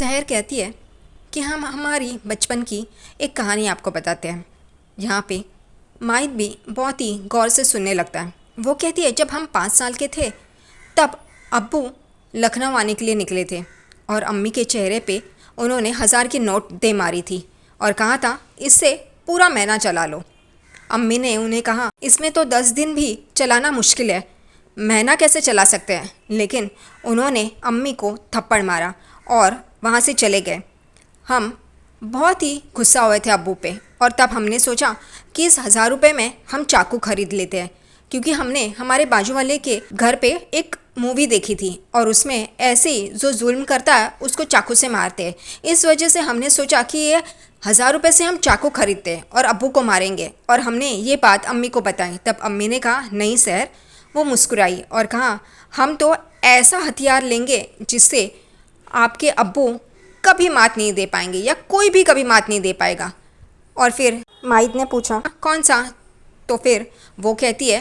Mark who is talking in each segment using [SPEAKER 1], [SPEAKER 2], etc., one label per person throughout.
[SPEAKER 1] सहर कहती है कि हम हमारी बचपन की एक कहानी आपको बताते हैं। यहाँ पे माहित भी बहुत ही गौर से सुनने लगता है। वो कहती है जब हम 5 साल के थे तब अब्बू लखनऊ आने के लिए निकले थे और अम्मी के चेहरे पे उन्होंने 1000 की नोट दे मारी थी और कहा था इससे पूरा महीना चला लो। अम्मी ने उन्हें कहा इसमें तो 10 दिन भी चलाना मुश्किल है, महीना कैसे चला सकते हैं। लेकिन उन्होंने अम्मी को थप्पड़ मारा और वहाँ से चले गए। हम बहुत ही गुस्सा हुए थे अब्बू पे और तब हमने सोचा कि इस 1000 रुपये में हम चाकू खरीद लेते हैं, क्योंकि हमने हमारे बाजू वाले के घर पे एक मूवी देखी थी और उसमें ऐसे ही जो जुल्म करता है उसको चाकू से मारते हैं। इस वजह से हमने सोचा कि ये 1000 रुपये से हम चाकू खरीदते हैं और अब्बू को मारेंगे। और हमने ये बात अम्मी को बताई। तब अम्मी ने कहा नहीं सर। वो मुस्कुराई और कहा हम तो ऐसा हथियार लेंगे जिससे आपके अब्बू कभी मात नहीं दे पाएंगे या कोई भी कभी मात नहीं दे पाएगा। और फिर माहित ने पूछा कौन सा? तो फिर वो कहती है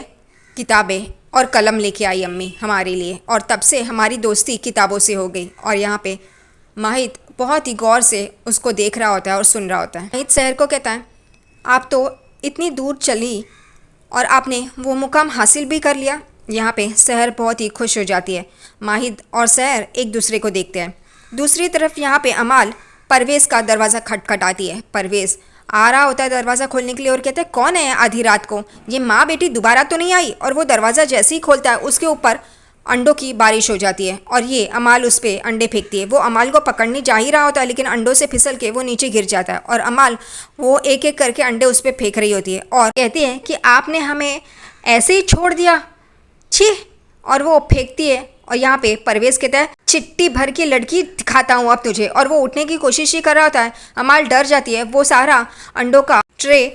[SPEAKER 1] किताबें और कलम लेके आई अम्मी हमारे लिए, और तब से हमारी दोस्ती किताबों से हो गई। और यहाँ पे माहित बहुत ही गौर से उसको देख रहा होता है और सुन रहा होता है। माहित शहर को कहता है आप तो इतनी दूर चली और आपने वो मुकाम हासिल भी कर लिया। यहाँ पे शहर बहुत ही खुश हो जाती है। माहित और शहर एक दूसरे को देखते हैं। दूसरी तरफ यहाँ पे अमाल परवेज़ का दरवाज़ा खटखटाती है। परवेज़ आ रहा होता है दरवाज़ा खोलने के लिए और कहते हैं कौन है आधी रात को? ये माँ बेटी दोबारा तो नहीं आई? और वो दरवाज़ा जैसे ही खोलता है उसके ऊपर अंडों की बारिश हो जाती है और ये अमाल उस पर अंडे फेंकती है। वो अमाल को पकड़ने जा ही रहा होता है लेकिन अंडों से फिसल के वो नीचे गिर जाता है और अमाल वो एक एक करके अंडे उस पर फेंक रही होती है और कहती है कि आपने हमें ऐसे ही छोड़ दिया, छी। और वो फेंकती है और यहाँ पे परवेज़ कहता है चिट्टी भर की लड़की दिखाता हूँ अब तुझे। और वो उठने की कोशिश ही कर रहा होता है। अमाल डर जाती है। वो सारा अंडों का ट्रे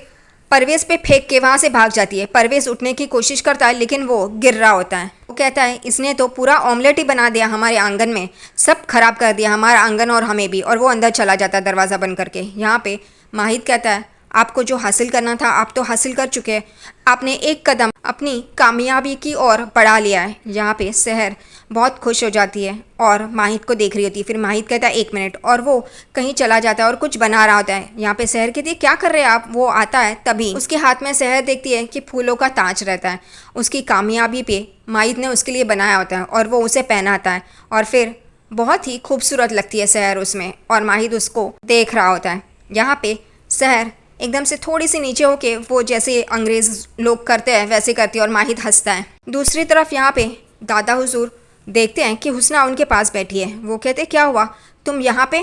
[SPEAKER 1] परवेज़ पे फेंक के वहाँ से भाग जाती है। परवेज़ उठने की कोशिश करता है लेकिन वो गिर रहा होता है। वो कहता है इसने तो पूरा ऑमलेट ही बना दिया हमारे आंगन में, सब खराब कर दिया हमारा आंगन और हमें भी। और वो अंदर चला जाता है दरवाज़ा बंद करके। यहाँ पे माहित कहता है आपको जो हासिल करना था आप तो हासिल कर चुके हैं, आपने एक कदम अपनी कामयाबी की ओर बढ़ा लिया है। यहाँ पे शहर बहुत खुश हो जाती है और माहित को देख रही होती है। फिर माहित कहता है 1 मिनट, और वो कहीं चला जाता है और कुछ बना रहा होता है। यहाँ पे शहर कहती है क्या कर रहे हैं आप? वो आता है तभी उसके हाथ में शहर देखती है कि फूलों का ताज रहता है। उसकी कामयाबी पे माहित ने उसके लिए बनाया होता है और वो उसे पहनाता है और फिर बहुत ही खूबसूरत लगती है शहर उसमें और माहित उसको देख रहा होता है। यहाँ पे शहर एकदम से थोड़ी सी नीचे होके वो जैसे अंग्रेज़ लोग करते हैं वैसे करती है और माहित हंसता है। दूसरी तरफ यहाँ पे दादा हुजूर देखते हैं कि हुस्ना उनके पास बैठी है। वो कहते क्या हुआ तुम यहाँ पे?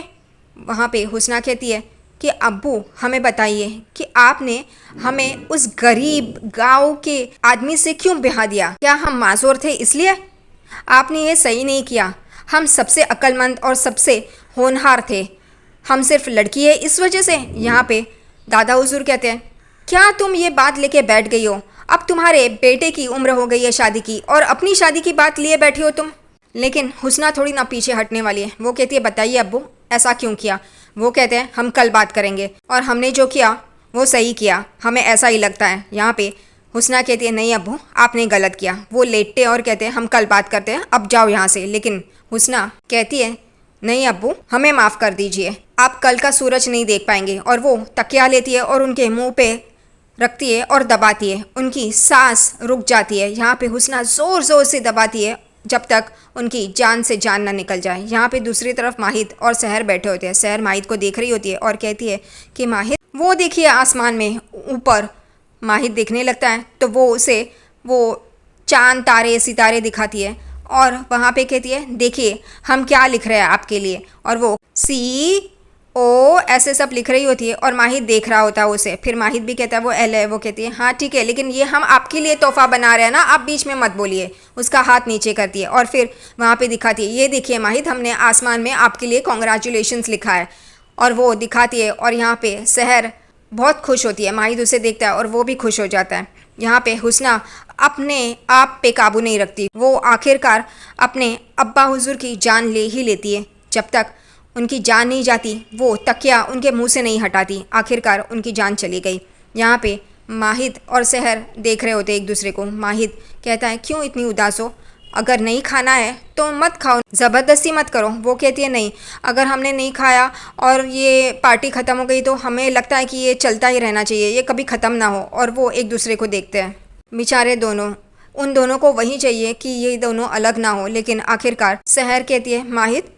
[SPEAKER 1] वहाँ पे हुस्ना कहती है कि अब्बू हमें बताइए कि आपने हमें उस गरीब गांव के आदमी से क्यों ब्याह दिया? क्या हम माजूर थे इसलिए? आपने ये सही नहीं किया। हम सबसे अक्लमंद और सबसे होनहार थे, हम सिर्फ लड़की है इस वजह से। यहाँ पे दादा हुजूर कहते हैं क्या तुम ये बात लेके बैठ गई हो? अब तुम्हारे बेटे की उम्र हो गई है शादी की और अपनी शादी की बात लिए बैठी हो तुम। लेकिन हुस्ना थोड़ी ना पीछे हटने वाली है। वो कहती है बताइए अब्बू ऐसा क्यों किया? वो कहते हैं हम कल बात करेंगे और हमने जो किया वो सही किया, हमें ऐसा ही लगता है। यहाँ पे हुस्ना कहती है नहीं अब्बू आपने गलत किया। वो लेटते और कहते हैं हम कल बात करते हैं, अब जाओ यहाँ से। लेकिन हुस्ना कहती है नहीं अब्बू हमें माफ़ कर दीजिए, आप कल का सूरज नहीं देख पाएंगे। और वो तकिया लेती है और उनके मुंह पे रखती है और दबाती है। उनकी सांस रुक जाती है। यहाँ पे हुस्ना ज़ोर ज़ोर से दबाती है जब तक उनकी जान से जान ना निकल जाए। यहाँ पे दूसरी तरफ माहित और शहर बैठे होते हैं। शहर माहित को देख रही होती है और कहती है कि माहित वो देखिए आसमान में ऊपर। माहित देखने लगता है तो वो उसे वो चांद तारे सितारे दिखाती है और वहाँ पे कहती है देखिए हम क्या लिख रहे हैं आपके लिए। और वो CO ऐसे सब लिख रही होती है और माहित देख रहा होता है उसे। फिर माहित भी कहता है वो L है। वो कहती है हाँ ठीक है लेकिन ये हम आपके लिए तोहफा बना रहे हैं ना, आप बीच में मत बोलिए। उसका हाथ नीचे करती है और फिर वहाँ पे दिखाती है ये देखिए माहित हमने आसमान में आपके लिए कॉन्ग्रेचुलेशंस लिखा है। और वो दिखाती है और यहाँ पे शहर बहुत खुश होती है। माहित उसे देखता है और वो भी खुश हो जाता है। यहाँ पे हुस्ना अपने आप पे काबू नहीं रखती। वो आखिरकार अपने अब्बा हुजूर की जान ले ही लेती है। जब तक उनकी जान नहीं जाती वो तकिया उनके मुंह से नहीं हटाती। आखिरकार उनकी जान चली गई। यहाँ पे माहित और शहर देख रहे होते एक दूसरे को। माहित कहता है क्यों इतनी उदास हो? अगर नहीं खाना है तो मत खाओ, ज़बरदस्ती मत करो। वो कहती है नहीं, अगर हमने नहीं खाया और ये पार्टी ख़त्म हो गई तो हमें लगता है कि ये चलता ही रहना चाहिए, ये कभी ख़त्म ना हो। और वो एक दूसरे को देखते हैं, बेचारे दोनों, उन दोनों को वही चाहिए कि ये दोनों अलग ना हो। लेकिन आखिरकार सहर कहती है माहिद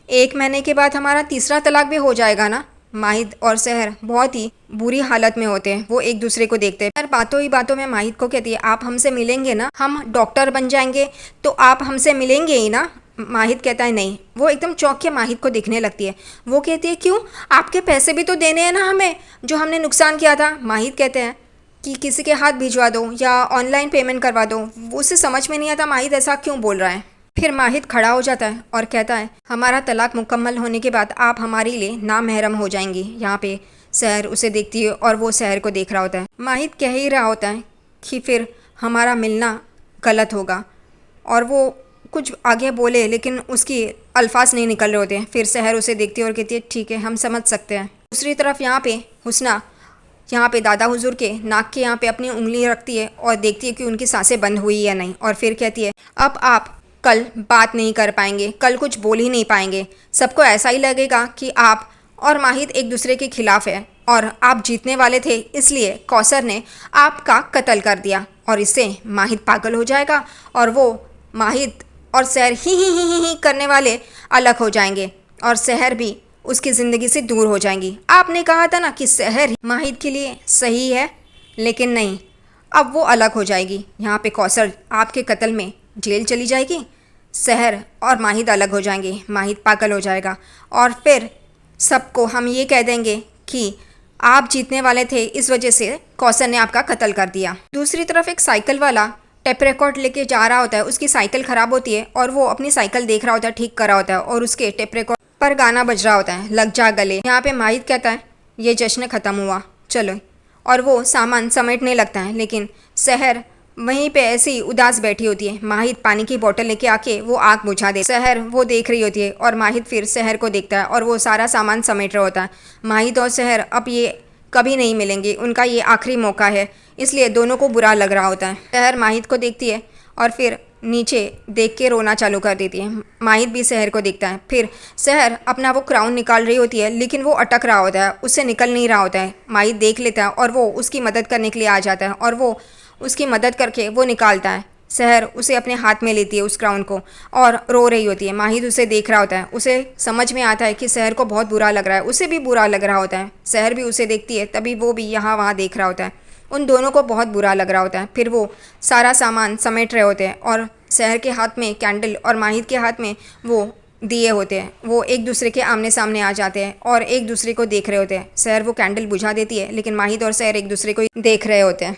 [SPEAKER 1] 1 महीने के बाद हमारा तीसरा तलाक भी हो जाएगा ना। माहिद और सहर बहुत ही बुरी हालत में होते हैं, वो एक दूसरे को देखते हैं। पर बातों ही बातों में माहिद को कहती है आप हमसे मिलेंगे ना, हम डॉक्टर बन जाएंगे तो आप हमसे मिलेंगे ही ना। माहिद कहता है नहीं। वो एकदम चौंक के माहिद को देखने लगती है। वो कहती है क्यों, आपके पैसे भी तो देने हैं ना हमें, जो हमने नुकसान किया था। माहिद कहते हैं कि किसी के हाथ भिजवा दो या ऑनलाइन पेमेंट करवा दो। उसे समझ में नहीं आता माहिद ऐसा क्यों बोल रहा है। फिर माहिद खड़ा हो जाता है और कहता है हमारा तलाक मुकम्मल होने के बाद आप हमारे लिए नामहरम हो जाएंगी। यहाँ पे सहर उसे देखती है और वो सहर को देख रहा होता है। माहिद कह ही रहा होता है कि फिर हमारा मिलना गलत होगा, और वो कुछ आगे बोले लेकिन उसकी अल्फाज नहीं निकल रहे होते हैं। फिर सहर उसे देखती है और कहती है ठीक है, हम समझ सकते हैं। दूसरी तरफ यहाँ पे हुस्ना यहाँ पे दादा हुजूर के नाक के यहाँ पे अपनी उंगली रखती है और देखती है कि उनकी सांसें बंद हुई या नहीं। और फिर कहती है अब आप कल बात नहीं कर पाएंगे, कल कुछ बोल ही नहीं पाएंगे। सबको ऐसा ही लगेगा कि आप और माहिद एक दूसरे के खिलाफ है और आप जीतने वाले थे, इसलिए कौसर ने आपका कत्ल कर दिया और इससे माहिद पागल हो जाएगा और वो माहिद और सहर ही करने वाले अलग हो जाएंगे और सहर भी उसकी ज़िंदगी से दूर हो जाएंगी। आपने कहा था ना कि सहर ही माहिद के लिए सही है, लेकिन नहीं, अब वो अलग हो जाएगी। यहाँ पे कौसर आपके कत्ल में जेल चली जाएगी, सहर और माहिद अलग हो जाएंगे, माहिद पागल हो जाएगा और फिर सबको हम ये कह देंगे कि आप जीतने वाले थे, इस वजह से कौसर ने आपका कत्ल कर दिया। दूसरी तरफ एक साइकिल वाला टेप रिकॉर्ड लेके जा रहा होता है, उसकी साइकिल ख़राब होती है और वो अपनी साइकिल देख रहा होता है, ठीक कर रहा होता है और उसके टेप रिकॉर्ड पर गाना बज रहा होता है लग जा गले। यहाँ पे माहिद कहता है ये जश्न ख़त्म हुआ, चलो, और वो सामान समेटने लगता है। लेकिन सहर वहीं पे ऐसे ही उदास बैठी होती है। माहिद पानी की बोतल लेके आके वो आग बुझा दे। सहर वो देख रही होती है और माहिद फिर सहर को देखता है और वो सारा सामान समेट रहा होता है। माहिद और सहर अब ये कभी नहीं मिलेंगे, उनका ये आखिरी मौका है, इसलिए दोनों को बुरा लग रहा होता है। सहर माहिद को देखती है और फिर नीचे देख के रोना चालू कर देती है। माहिद भी सहर को देखता है। फिर सहर अपना वो क्राउन निकाल रही होती है, लेकिन वो अटक रहा होता है, उससे निकल नहीं रहा होता है। माहिद देख लेता है और वो उसकी मदद करने के लिए आ जाता है और वो उसकी मदद करके वो निकालता है। सहर उसे अपने हाथ में लेती है उस क्राउन को और रो रही होती है। माहिद उसे देख रहा होता है, उसे समझ में आता है कि सहर को बहुत बुरा लग रहा है, उसे भी बुरा लग रहा होता है। सहर भी उसे देखती है, तभी वो भी यहाँ वहाँ देख रहा होता है। उन दोनों को बहुत बुरा लग रहा होता है। फिर वो सारा सामान समेट रहे होते हैं और सहर के हाथ में कैंडल और माहिद के हाथ में वो दिए होते हैं। वो एक दूसरे के आमने सामने आ जाते हैं और एक दूसरे को देख रहे होते हैं। सहर वो कैंडल बुझा देती है, लेकिन माहिद और सहर एक दूसरे को देख रहे होते हैं।